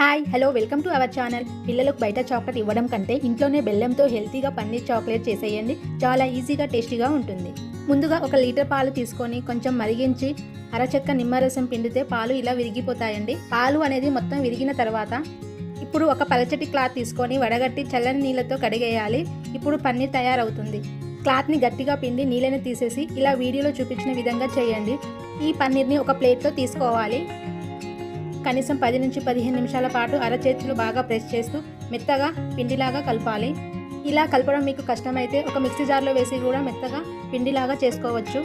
Hi hello welcome to our channel. పిల్లలకు బయట chocolate ఇవ్వడం కంటే ఇంట్లోనే బెల్లంతో హెల్తీగా పన్నీర్ చాక్లెట్ చేసేయండి. చాలా ఈజీగా టేస్టీగా ఉంటుంది. ముందుగా 1 లీటర్ పాలు తీసుకొని కొంచెం మరిగించి అరచెక్క నిమ్మరసం పిండితే పాలు ఇలా విరిగిపోతాయండి. పాలు అనేది మొత్తం విరిగిన తర్వాత ఇప్పుడు ఒక పలచటి క్లాత్ తీసుకొని వడగట్టి చల్లని నీళ్ళతో కడిగేయాలి. ఇప్పుడు పన్నీర్ తయారవుతుంది. క్లాత్ని గట్టిగా పిండి నీళ్ళని తీసేసి ఇలా వీడియోలో చూపించిన విధంగా చేయండి. ఈ పన్నీర్ని ఒక ప్లేట్లో తీసుకోవాలి. కనీసం 10 నుంచి 15 నిమిషాల పాటు అరచేతులు బాగా ప్రెస్ చేస్తూ మెత్తగా పిండిలాగా కలపాలి. ఇలా కలపడం మీకు కష్టమైతే ఒక మిక్సీ జార్లో వేసి కూడా మెత్తగా పిండిలాగా చేసుకోవచ్చు.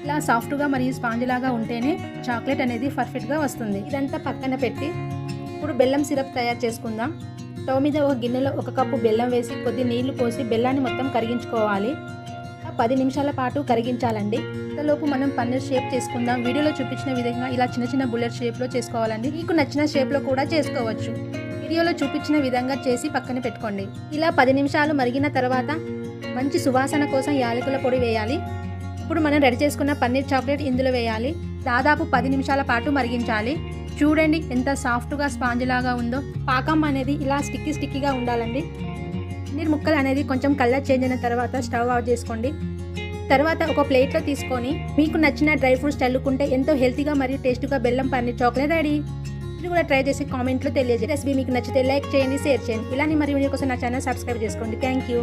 ఇలా సాఫ్ట్గా మరియు స్పాంజ్ లాగా ఉంటేనే చాక్లెట్ అనేది పర్ఫెక్ట్గా వస్తుంది. ఇదంతా పక్కన పెట్టి ఇప్పుడు బెల్లం సిరప్ తయారు చేసుకుందాం. స్టవ్ మీద ఒక గిన్నెలో 1 కప్పు బెల్లం వేసి కొద్ది నీళ్లు పోసి బెల్లాన్ని మొత్తం కరిగించుకోవాలి. 10 నిమిషాల పాటు కరిగించాలండి. ఇంతలోపు మనం పన్నీర్ షేప్ చేసుకుందాం. వీడియోలో చూపించిన విధంగా ఇలా చిన్న చిన్న బుల్లెట్ షేప్లో చేసుకోవాలండి. మీకు నచ్చిన షేప్లో కూడా చేసుకోవచ్చు. వీడియోలో చూపించిన విధంగా చేసి పక్కన పెట్టుకోండి. ఇలా 10 నిమిషాలు మరిగిన తర్వాత మంచి సువాసన కోసం యాలకుల పొడి వేయాలి. ఇప్పుడు మనం రెడీ చేసుకున్న పన్నీర్ చాక్లెట్ ఇందులో వేయాలి. దాదాపు 10 నిమిషాల పాటు మరిగించాలి. చూడండి ఎంత సాఫ్ట్గా స్పాంజ్ లాగా ఉందో. పాకం అనేది ఇలా స్టిక్కీగా ఉండాలండి. పన్నీర్ ముక్కలు అనేది కొంచెం కలర్ చేంజ్ అయిన తర్వాత స్టవ్ ఆఫ్ చేసుకోండి. తర్వాత ఒక ప్లేట్లో తీసుకొని మీకు నచ్చిన డ్రై ఫ్రూట్స్ చల్లుకుంటే ఎంతో హెల్తీగా మరియు టేస్టీగా బెల్లం పన్నీర్ చాక్లెట్ రెడీ. ఇది కూడా ట్రై చేసి కామెంట్లో తెలియజేయండి. రెసిపీ మీకు నచ్చితే లైక్ చేయండి, షేర్ చేయండి. ఇలానే మరి వీడియో కోసం నా ఛానల్ సబ్స్క్రైబ్ చేసుకోండి. Thank you.